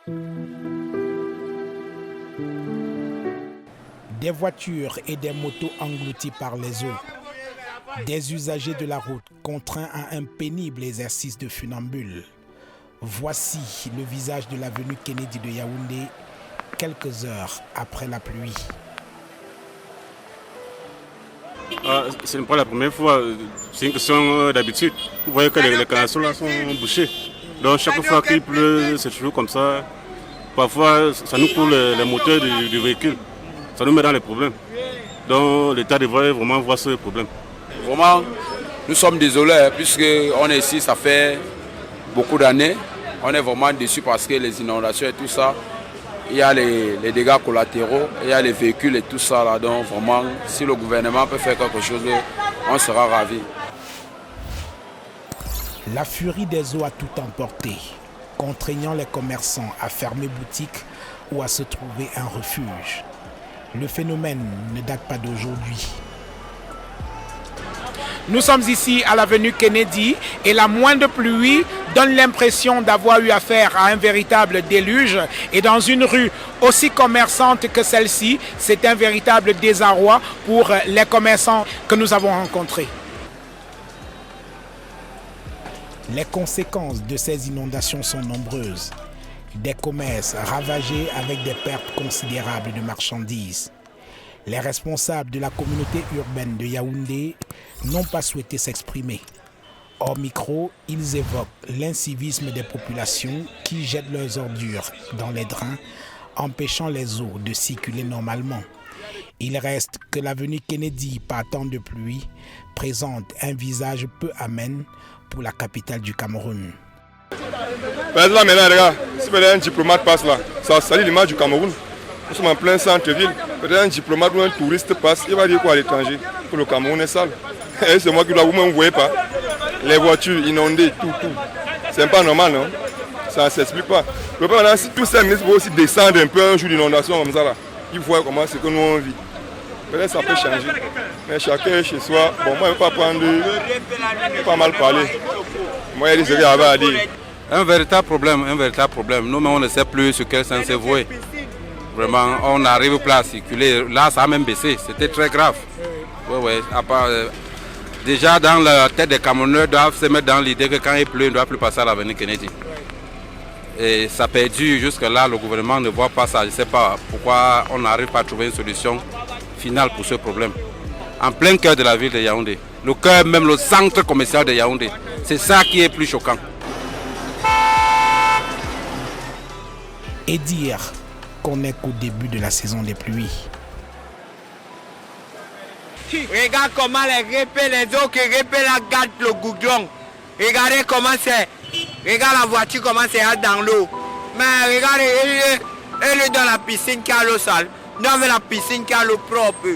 Des voitures et des motos englouties par les eaux. Des usagers de la route contraints à un pénible exercice de funambule. Voici le visage de l'avenue Kennedy de Yaoundé, quelques heures après la pluie. Ce n'est pas la première fois, c'est une question d'habitude. Vous voyez que les canaux là sont bouchés. Donc chaque fois qu'il pleut, c'est toujours comme ça. Parfois, ça nous coule les moteurs du véhicule. Ça nous met dans les problèmes. Donc l'État devrait vraiment voir ce problème. Vraiment, nous sommes désolés puisqu'on est ici, ça fait beaucoup d'années. On est vraiment déçus parce que les inondations et tout ça, il y a les dégâts collatéraux, il y a les véhicules et tout ça là. Donc vraiment, si le gouvernement peut faire quelque chose, on sera ravis. La furie des eaux a tout emporté, contraignant les commerçants à fermer boutique ou à se trouver un refuge. Le phénomène ne date pas d'aujourd'hui. Nous sommes ici à l'avenue Kennedy et la moindre pluie donne l'impression d'avoir eu affaire à un véritable déluge. Et dans une rue aussi commerçante que celle-ci, c'est un véritable désarroi pour les commerçants que nous avons rencontrés. Les conséquences de ces inondations sont nombreuses. Des commerces ravagés avec des pertes considérables de marchandises. Les responsables de la communauté urbaine de Yaoundé n'ont pas souhaité s'exprimer. Hors micro, ils évoquent l'incivisme des populations qui jettent leurs ordures dans les drains, empêchant les eaux de circuler normalement. Il reste que l'avenue Kennedy, par temps de pluie, présente un visage peu amène pour la capitale du Cameroun. Là maintenant, regarde, si un diplomate passe là, ça salit l'image du Cameroun. Nous sommes en plein centre-ville. Peut-être un diplomate ou un touriste passe, il va dire quoi à l'étranger? Que le Cameroun est sale. Et c'est moi qui dois, vous ne voyez pas. Les voitures inondées, tout. C'est pas normal, non? Ça ne s'explique pas. Le problème, si tous ces ministres vont aussi descendre un peu un jour d'inondation comme ça, là, ils voient comment c'est que nous on vit. Peut-être ça peut changer. Mais chacun chez soi, bon, moi je ne vais pas mal parler. Moi, il y a des choses à dire. Un véritable problème. Nous-mêmes, on ne sait plus sur quel sens c'est voué. Vraiment, on n'arrive plus à circuler. Là, ça a même baissé. C'était très grave. Ouais. Déjà, dans la tête des Camerounais, doivent se mettre dans l'idée que quand il pleut, ils ne doivent plus passer à l'avenue Kennedy. Et ça perdure jusque-là. Le gouvernement ne voit pas ça. Je ne sais pas pourquoi on n'arrive pas à trouver une solution finale pour ce problème. En plein cœur de la ville de Yaoundé. Le cœur, même le centre commercial de Yaoundé. C'est ça qui est plus choquant. Et dire qu'on n'est qu'au début de la saison des pluies. Regarde comment les eaux qui la gâtent le goudron. Regardez comment c'est. Regarde la voiture comment c'est dans l'eau. Mais regardez, elle est dans la piscine qui a l'eau sale. Nous avons la piscine qui a l'eau propre.